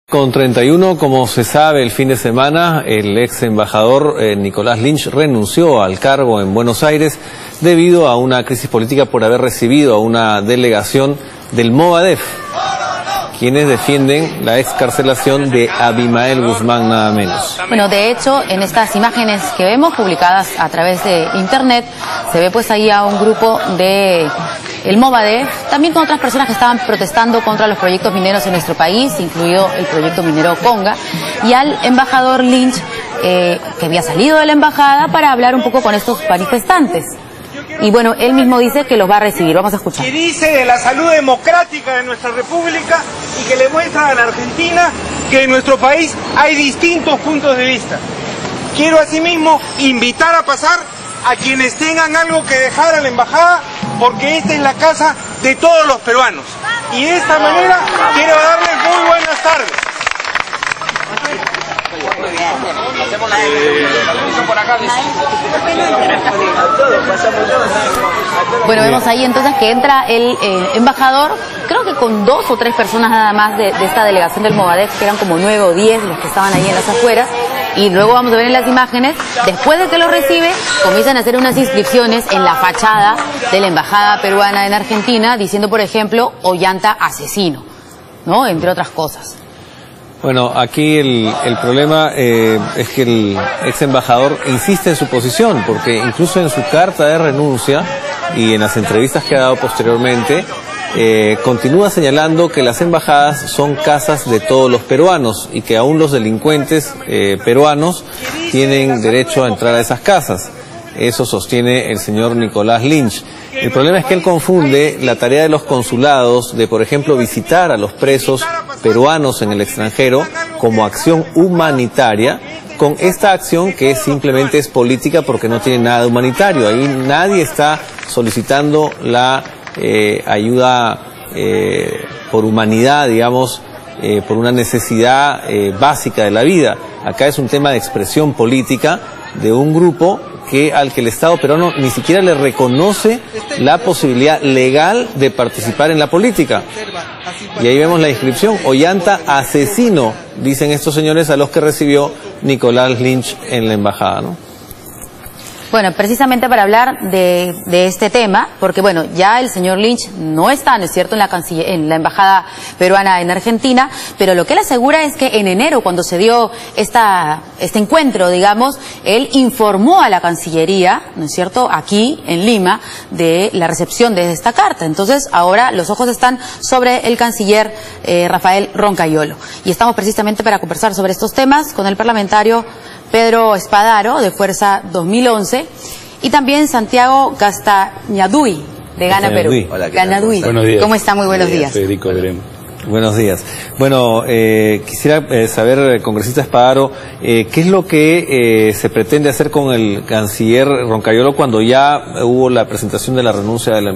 Con 31, como se sabe, el fin de semana, el ex embajador Nicolás Lynch renunció al cargo en Buenos Aires debido a una crisis política por haber recibido a una delegación del Movadef, quienes defienden la excarcelación de Abimael Guzmán, nada menos. Bueno, de hecho, en estas imágenes que vemos publicadas a través de internet, se ve pues ahí a un grupo de el Movadef, también con otras personas que estaban protestando contra los proyectos mineros en nuestro país, incluido el proyecto minero Conga, y al embajador Lynch, que había salido de la embajada para hablar un poco con estos manifestantes. Y bueno, él mismo dice que los va a recibir. Vamos a escuchar. Que dice de la salud democrática de nuestra república y que le muestra a la Argentina que en nuestro país hay distintos puntos de vista. Quiero asimismo invitar a pasar a quienes tengan algo que dejar a la embajada, porque esta es la casa de todos los peruanos. Y de esta manera quiero darles muy buenas tardes. Bueno, vemos ahí entonces que entra el embajador, creo que con 2 o 3 personas nada más de esta delegación del Movadef, que eran como 9 o 10 los que estaban ahí en las afueras. Y luego vamos a ver en las imágenes, después de que lo recibe, comienzan a hacer unas inscripciones en la fachada de la embajada peruana en Argentina, diciendo, por ejemplo, Ollanta asesino, ¿no? Entre otras cosas. Bueno, aquí el problema es que el ex embajador insiste en su posición, porque incluso en su carta de renuncia y en las entrevistas que ha dado posteriormente, continúa señalando que las embajadas son casas de todos los peruanos y que aún los delincuentes peruanos tienen derecho a entrar a esas casas. Eso sostiene el señor Nicolás Lynch. El problema es que él confunde la tarea de los consulados de, por ejemplo, visitar a los presos peruanos en el extranjero como acción humanitaria con esta acción que simplemente es política porque no tiene nada de humanitario. Ahí nadie está solicitando la ayuda por humanidad, digamos, por una necesidad básica de la vida. Acá es un tema de expresión política de un grupo al que el Estado peruano ni siquiera le reconoce la posibilidad legal de participar en la política. Y ahí vemos la inscripción, Ollanta asesino, dicen estos señores a los que recibió Nicolás Lynch en la embajada, ¿no? Bueno, precisamente para hablar de este tema, porque bueno, ya el señor Lynch no está, ¿no es cierto?, en la embajada peruana en Argentina, pero lo que él asegura es que en enero, cuando se dio este encuentro, digamos, él informó a la Cancillería, ¿no es cierto?, aquí en Lima, de la recepción de esta carta. Entonces, ahora los ojos están sobre el canciller Rafael Roncayolo. Y estamos precisamente para conversar sobre estos temas con el parlamentario Pedro Espadaro, de Fuerza 2011, y también Santiago Castañaduy, de Gana Perú. Hola, Ganaduy. Buenos días. ¿Cómo está? Muy buenos días. Federico Veremos. Buenos días. Bueno, quisiera saber, congresista Espadaro, ¿qué es lo que se pretende hacer con el canciller Roncayolo cuando ya hubo la presentación de la renuncia del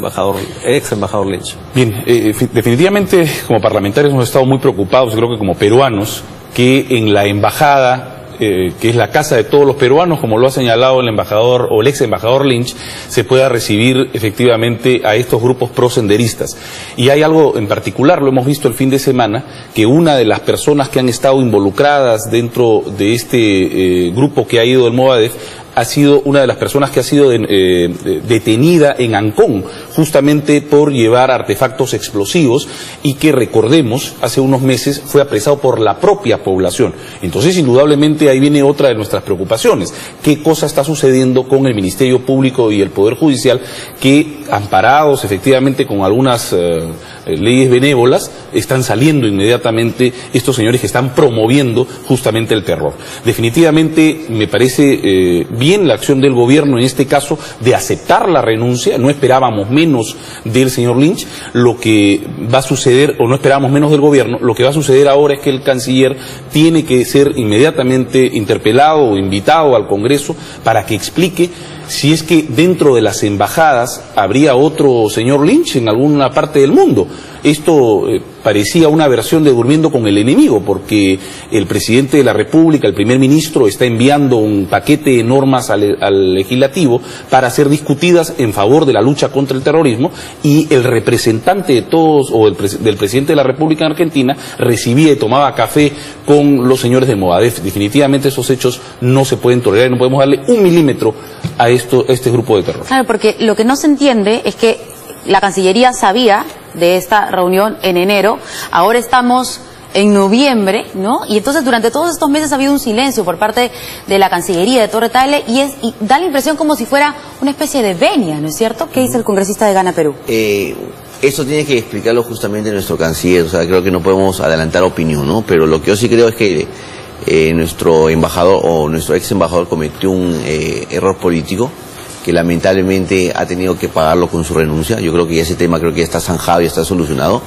ex embajador Lynch? Bien, definitivamente como parlamentarios hemos estado muy preocupados, creo que como peruanos, que en la embajada, que es la casa de todos los peruanos, como lo ha señalado el embajador o el ex embajador Lynch, se pueda recibir efectivamente a estos grupos prosenderistas. Y hay algo en particular, lo hemos visto el fin de semana, que una de las personas que han estado involucradas dentro de este grupo que ha ido del Movadef ha sido una de las personas que ha sido detenida en Ancón, justamente por llevar artefactos explosivos y que, recordemos, hace unos meses fue apresado por la propia población. Entonces, indudablemente, ahí viene otra de nuestras preocupaciones. ¿Qué cosa está sucediendo con el Ministerio Público y el Poder Judicial que, amparados efectivamente con algunas leyes benévolas, están saliendo inmediatamente estos señores que están promoviendo justamente el terror? Definitivamente me parece bien la acción del gobierno en este caso de aceptar la renuncia. No esperábamos menos del señor Lynch. Lo que va a suceder, o no esperábamos menos del gobierno, lo que va a suceder ahora es que el canciller tiene que ser inmediatamente interpelado o invitado al Congreso para que explique si es que dentro de las embajadas habría otro señor Lynch en alguna parte del mundo. Esto parecía una versión de Durmiendo con el enemigo, porque el presidente de la República, el primer ministro, está enviando un paquete de normas al legislativo para ser discutidas en favor de la lucha contra el terrorismo, y el representante de todos, o del presidente de la República en Argentina, recibía y tomaba café con los señores del Movadef. Definitivamente esos hechos no se pueden tolerar y no podemos darle un milímetro a este grupo de terror. Claro, porque lo que no se entiende es que la Cancillería sabía de esta reunión en enero, ahora estamos en noviembre, ¿no? Y entonces durante todos estos meses ha habido un silencio por parte de la Cancillería de Torre Tagle y da la impresión como si fuera una especie de venia, ¿no es cierto? ¿Qué dice el congresista de Gana Perú? Eso tiene que explicarlo justamente nuestro canciller, o sea, creo que no podemos adelantar opinión, ¿no? Pero lo que yo sí creo es que nuestro embajador o nuestro ex embajador cometió un error político que lamentablemente ha tenido que pagarlo con su renuncia. Yo creo que ese tema ya está zanjado y está solucionado.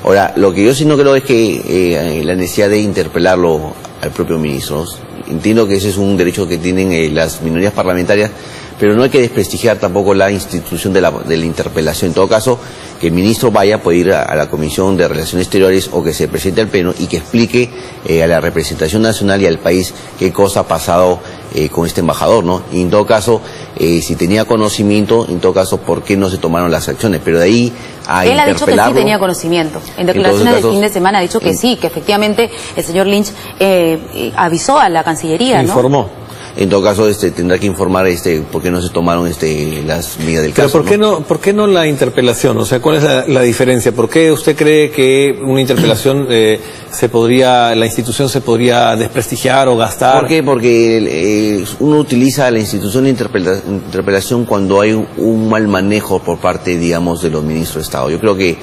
Ahora, lo que yo sí no creo es que la necesidad de interpelarlo al propio ministro. Entiendo que ese es un derecho que tienen las minorías parlamentarias, pero no hay que desprestigiar tampoco la institución de la interpelación. En todo caso, que el ministro puede ir a la Comisión de Relaciones Exteriores o que se presente al Pleno y que explique a la representación nacional y al país qué cosa ha pasado con este embajador, ¿no? Y en todo caso, si tenía conocimiento, en todo caso, ¿por qué no se tomaron las acciones? Pero de ahí a Él ha dicho que sí tenía conocimiento. En declaraciones del fin de semana ha dicho que sí, que efectivamente el señor Lynch avisó a la Cancillería, ¿no? Informó. En todo caso, tendrá que informar por qué no se tomaron las medidas del caso. Pero ¿por qué no la interpelación? O sea, ¿cuál es la diferencia? ¿Por qué usted cree que una interpelación la institución se podría desprestigiar o gastar? ¿Por qué? Porque uno utiliza la institución de interpelación cuando hay un mal manejo por parte, digamos, de los ministros de Estado. Yo creo que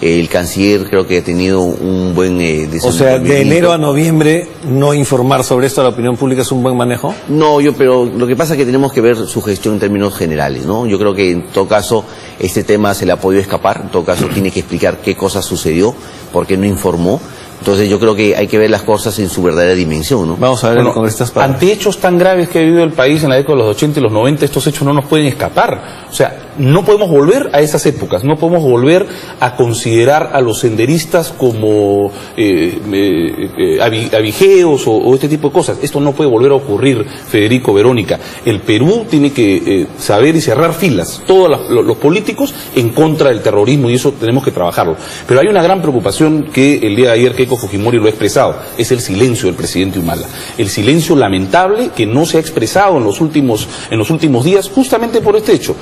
el canciller ha tenido un buen desempeño. O sea, de enero a noviembre no informar sobre esto a la opinión pública es un buen manejo. No, pero lo que pasa es que tenemos que ver su gestión en términos generales, ¿no? Yo creo que en todo caso este tema se le ha podido escapar, en todo caso tiene que explicar qué cosa sucedió, por qué no informó. Entonces yo creo que hay que ver las cosas en su verdadera dimensión, ¿no? Vamos a ver con estas palabras. Ante hechos tan graves que ha vivido el país en la década de los 80 y los 90, estos hechos no nos pueden escapar. O sea, no podemos volver a esas épocas, no podemos volver a considerar a los senderistas como avigeos o este tipo de cosas. Esto no puede volver a ocurrir, Federico, Verónica. El Perú tiene que saber y cerrar filas, todos los políticos en contra del terrorismo, y eso tenemos que trabajarlo. Pero hay una gran preocupación que el día de ayer Keiko Fujimori lo ha expresado, es el silencio del presidente Humala. El silencio lamentable que no se ha expresado en los últimos días, justamente por este hecho,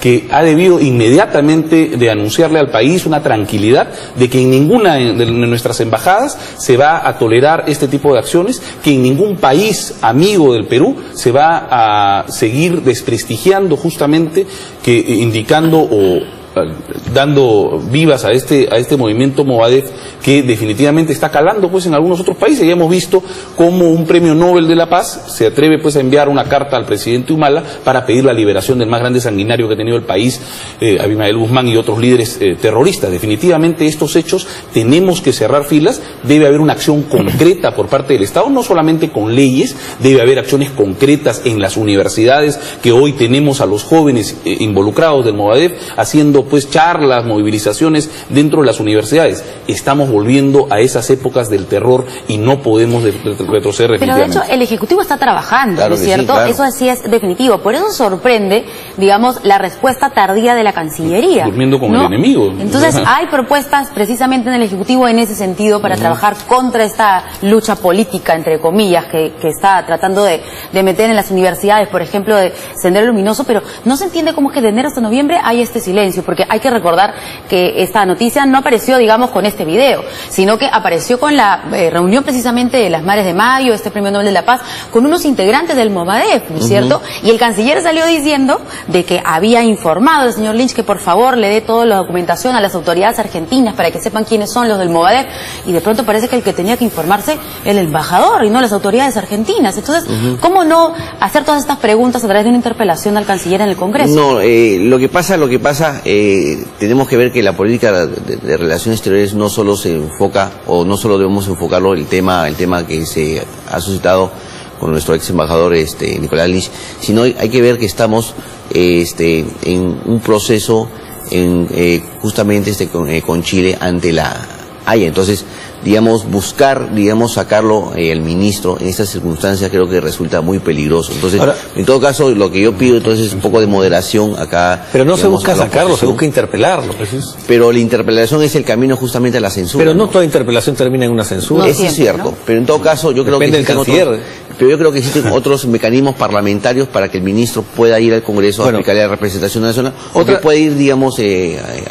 que ha debido inmediatamente de anunciarle al país una tranquilidad de que en ninguna de nuestras embajadas se va a tolerar este tipo de acciones, que en ningún país amigo del Perú se va a seguir desprestigiando, justamente que indicando o dando vivas a este movimiento Movadef, que definitivamente está calando pues en algunos otros países. Ya hemos visto cómo un premio Nobel de la Paz se atreve pues a enviar una carta al presidente Humala para pedir la liberación del más grande sanguinario que ha tenido el país, Abimael Guzmán y otros líderes terroristas. Definitivamente estos hechos tenemos que cerrar filas, debe haber una acción concreta por parte del Estado, no solamente con leyes, debe haber acciones concretas en las universidades, que hoy tenemos a los jóvenes involucrados del Movadef haciendo pues charlas, movilizaciones dentro de las universidades. Estamos volviendo a esas épocas del terror y no podemos retroceder definitivamente. Pero de hecho el Ejecutivo está trabajando, claro, ¿no es cierto? Sí, claro. Eso así es definitivo. Por eso sorprende, digamos, la respuesta tardía de la Cancillería. Durmiendo con el enemigo. Entonces hay propuestas precisamente en el Ejecutivo en ese sentido para trabajar contra esta lucha política, entre comillas, que está tratando de meter en las universidades, por ejemplo, de Sendero Luminoso, pero no se entiende cómo es que de enero hasta noviembre hay este silencio, porque hay que recordar que esta noticia no apareció, digamos, con este video, sino que apareció con la reunión precisamente de las Mares de Mayo, este Premio Nobel de la Paz, con unos integrantes del Movadef, ¿no es cierto? Y el canciller salió diciendo de que había informado al señor Lynch que por favor le dé toda la documentación a las autoridades argentinas para que sepan quiénes son los del Movadef, y de pronto parece que el que tenía que informarse el embajador y no las autoridades argentinas. Entonces, ¿cómo no hacer todas estas preguntas a través de una interpelación al canciller en el Congreso? No, lo que pasa, tenemos que ver que la política de relaciones exteriores no solo se enfoca, o no solo debemos enfocarlo el tema que se ha suscitado con nuestro ex embajador Nicolás Lynch, sino hay que ver que estamos en un proceso justamente con Chile ante la Haya. Entonces, digamos, buscar, digamos, sacarlo el ministro en estas circunstancias creo que resulta muy peligroso. Entonces, ahora, en todo caso, lo que yo pido entonces es un poco de moderación acá. Pero no, digamos, se busca sacarlo, se busca interpelarlo. Pero la interpelación es el camino justamente a la censura. Pero no toda interpelación termina en una censura. No, eso es cierto, ¿no? Pero en todo caso yo creo Depende que pero yo creo que existen otros mecanismos parlamentarios para que el ministro pueda ir al Congreso a aplicarle la representación nacional, o que puede ir, digamos,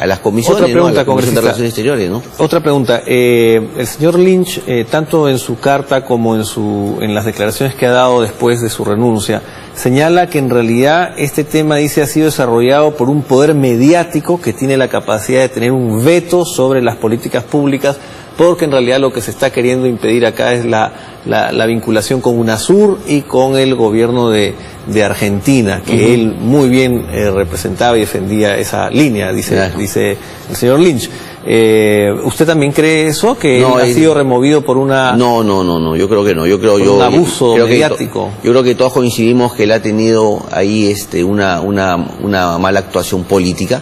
a las comisiones, otra pregunta, ¿no? A la Comisión de Relaciones Exteriores, ¿no? Otra pregunta. El señor Lynch, tanto en su carta como en las declaraciones que ha dado después de su renuncia, señala que en realidad este tema, dice, ha sido desarrollado por un poder mediático que tiene la capacidad de tener un veto sobre las políticas públicas, porque en realidad lo que se está queriendo impedir acá es la vinculación con UNASUR y con el gobierno de Argentina, que él muy bien representaba y defendía esa línea, dice el señor Lynch. ¿Usted también cree eso? ¿Que no, él ha sido removido por una... No, yo creo que no. Un abuso mediático. Yo creo que todos coincidimos que él ha tenido ahí una mala actuación política.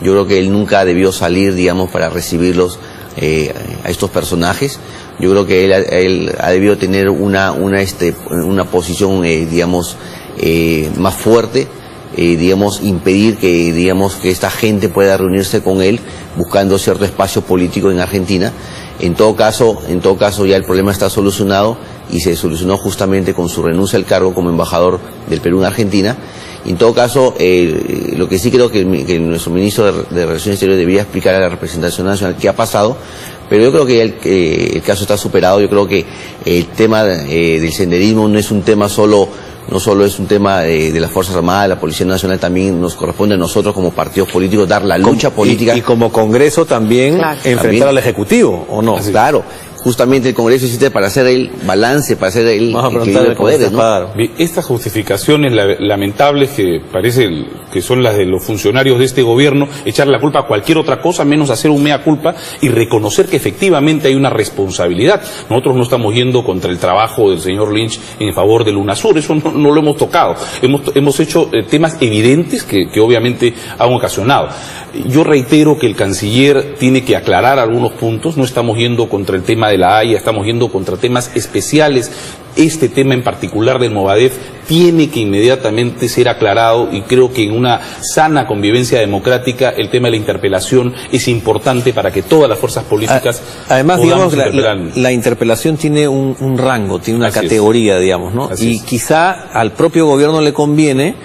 Yo creo que él nunca debió salir, digamos, para recibirlos a estos personajes. Yo creo que él ha debido tener una posición, digamos, más fuerte, digamos, impedir que esta gente pueda reunirse con él buscando cierto espacio político en Argentina. En todo caso ya el problema está solucionado y se solucionó justamente con su renuncia al cargo como embajador del Perú en Argentina. En todo caso, lo que sí creo que nuestro ministro de Relaciones Exteriores debería explicar a la representación nacional qué ha pasado, pero yo creo que el caso está superado. Yo creo que el tema del senderismo no es un tema no solo es un tema de las Fuerzas Armadas, de la Policía Nacional, también nos corresponde a nosotros como partidos políticos dar la lucha política. Y como Congreso también enfrentar al Ejecutivo, ¿o no? Claro. Justamente el Congreso existe para hacer el balance, para hacer el equilibrio de poderes, ¿no? Estas justificaciones lamentables que parece que son las de los funcionarios de este gobierno, echar la culpa a cualquier otra cosa menos hacer un mea culpa y reconocer que efectivamente hay una responsabilidad. Nosotros no estamos yendo contra el trabajo del señor Lynch en favor del UNASUR, eso no lo hemos tocado. Hemos hecho temas evidentes que obviamente han ocasionado. Yo reitero que el canciller tiene que aclarar algunos puntos, no estamos yendo contra el tema de la Haya, estamos yendo contra temas especiales. Este tema en particular del Movadef tiene que inmediatamente ser aclarado y creo que en una sana convivencia democrática el tema de la interpelación es importante para que todas las fuerzas políticas... Además, digamos, la interpelación tiene un rango, tiene una categoría, digamos, ¿no? Y quizá al propio gobierno le conviene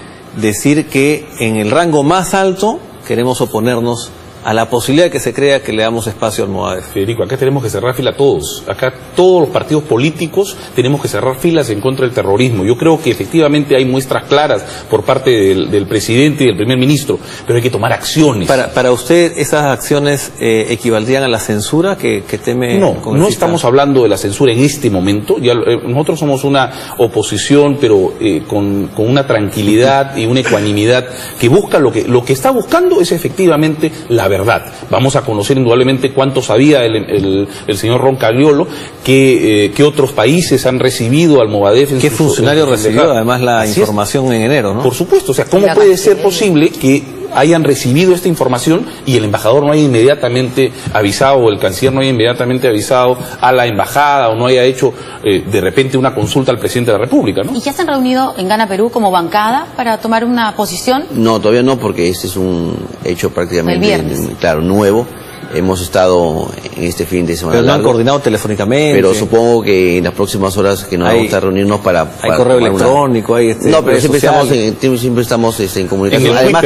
decir que en el rango más alto queremos oponernos a la posibilidad de que se crea que le damos espacio al Movadef. Federico, acá tenemos que cerrar fila todos. Acá todos los partidos políticos tenemos que cerrar filas en contra del terrorismo. Yo creo que efectivamente hay muestras claras por parte del presidente y del primer ministro, pero hay que tomar acciones. ¿Para usted esas acciones equivaldrían a la censura que teme? No estamos hablando de la censura en este momento. Nosotros somos una oposición, pero con una tranquilidad y una ecuanimidad que busca lo que está buscando es efectivamente la verdad. Vamos a conocer indudablemente cuánto sabía el señor Roncagliolo, que otros países han recibido al Movadef. ¿Qué funcionario recibió además la información en enero, no? Por supuesto, o sea, ¿cómo puede ser posible que hayan recibido esta información y el embajador no haya inmediatamente avisado, o el canciller no haya inmediatamente avisado a la embajada, o no haya hecho de repente una consulta al presidente de la República, ¿no? ¿Y ya se han reunido en Gana Perú como bancada para tomar una posición? No, todavía no, porque este es un hecho prácticamente, claro, nuevo. Hemos estado en este fin de semana. Pero no han coordinado telefónicamente. Pero supongo que en las próximas horas que nos vamos a reunirnos para hay correo electrónico, hay no, pero siempre estamos en comunicación. Además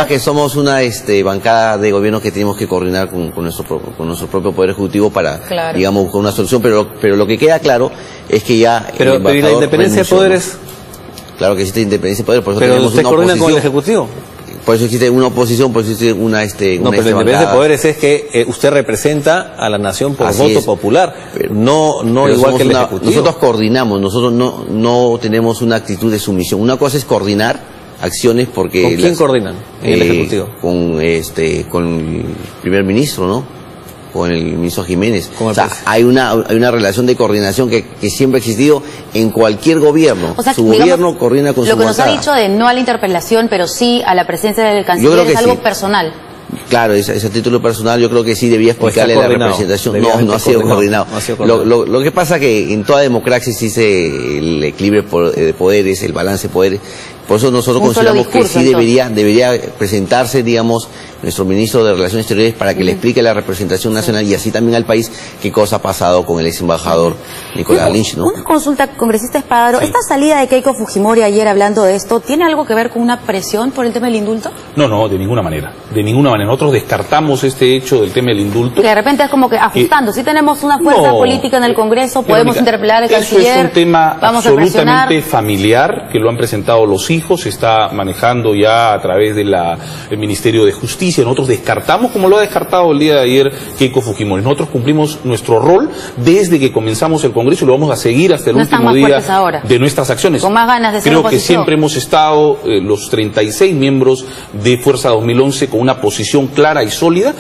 que somos una bancada de gobierno que tenemos que coordinar con nuestro propio Poder Ejecutivo para, digamos, buscar una solución. Pero lo que queda claro es que ya... Pero la independencia de poderes... Claro que existe independencia de poderes, por eso pero tenemos usted coordina con el Ejecutivo. Por eso existe una oposición, por eso existe no, pero la independencia de poderes es que usted representa a la nación por voto popular, pero no igual que el Ejecutivo. Nosotros coordinamos, nosotros no tenemos una actitud de sumisión. Una cosa es coordinar acciones porque... ¿Con quién coordinan en el Ejecutivo? Con el primer ministro, ¿no? con el ministro Jiménez. O sea, hay una relación de coordinación que siempre ha existido en cualquier gobierno. O sea, su digamos, gobierno coordina con su Lo que nos ha bancada. dicho de no a la interpelación, pero sí a la presencia del Yo canciller, creo que es algo sí. personal. Claro, ese título personal yo creo que sí debía explicarle la representación. No ha sido coordinado. Lo que pasa que en toda democracia existe el equilibrio de poderes, el balance de poderes. Por eso nosotros consideramos que sí debería presentarse, digamos, nuestro ministro de Relaciones Exteriores para que le explique a la representación nacional y así también al país qué cosa ha pasado con el ex embajador Nicolás Lynch, ¿no? Una consulta, congresista Espadaro. Sí. ¿Esta salida de Keiko Fujimori ayer hablando de esto, tiene algo que ver con una presión por el tema del indulto? No, de ninguna manera. De ninguna manera. Nosotros descartamos este hecho del tema del indulto. Porque de repente es como que ajustando. Si tenemos una fuerza política en el Congreso, podemos interpelar al canciller. Eso es un tema vamos absolutamente familiar, que lo han presentado los hijos, se está manejando ya a través del Ministerio de Justicia. Nosotros descartamos, como lo ha descartado el día de ayer Keiko Fujimori. Nosotros cumplimos nuestro rol desde que comenzamos el Congreso y lo vamos a seguir hasta el último día de nuestras acciones. Con más ganas de ser Creo que siempre hemos estado, los 36 miembros de Fuerza 2011, con una posición clara y sólida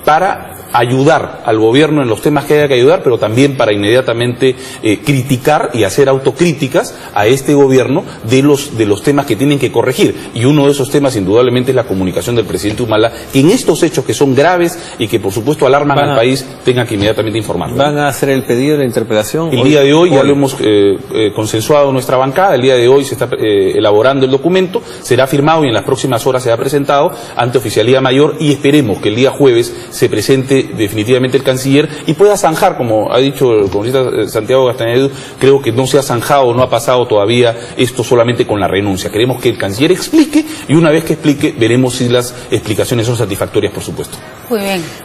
para ayudar al gobierno en los temas que haya que ayudar, pero también para inmediatamente criticar y hacer autocríticas a este gobierno de los temas que tienen que corregir. Y uno de esos temas indudablemente es la comunicación del presidente Humala, que en estos hechos que son graves y que por supuesto alarman al país, tengan que inmediatamente informar. ¿Van a hacer el pedido de la interpelación? El día de hoy ya lo hemos consensuado nuestra bancada, el día de hoy se está elaborando el documento, será firmado y en las próximas horas será presentado ante Oficialía Mayor y esperemos que el día jueves se presente definitivamente el canciller y pueda zanjar, como ha dicho el congresista Santiago Castañeda, creo que no se ha zanjado, no ha pasado todavía esto solamente con la renuncia. Queremos que el canciller explique y una vez que explique veremos si las explicaciones son satisfactorias, por supuesto.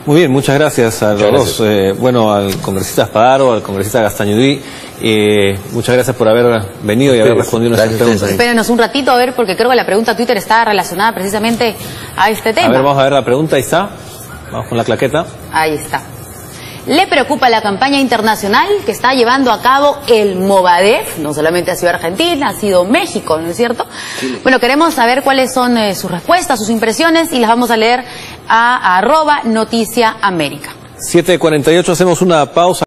Muy bien, muchas gracias a los dos. Bueno, al congresista Espadaro, al congresista Castañudí, muchas gracias por haber venido y haber respondido nuestras preguntas. Espérenos un ratito a ver, porque creo que la pregunta Twitter está relacionada precisamente a este tema. A ver, vamos a ver la pregunta, ahí está. Vamos con la claqueta. Ahí está. ¿Le preocupa la campaña internacional que está llevando a cabo el Movadef? No solamente ha sido Argentina, ha sido México, ¿no es cierto? Sí. Bueno, queremos saber cuáles son sus respuestas, sus impresiones, y las vamos a leer a @NoticiaAmérica. 7:48, hacemos una pausa.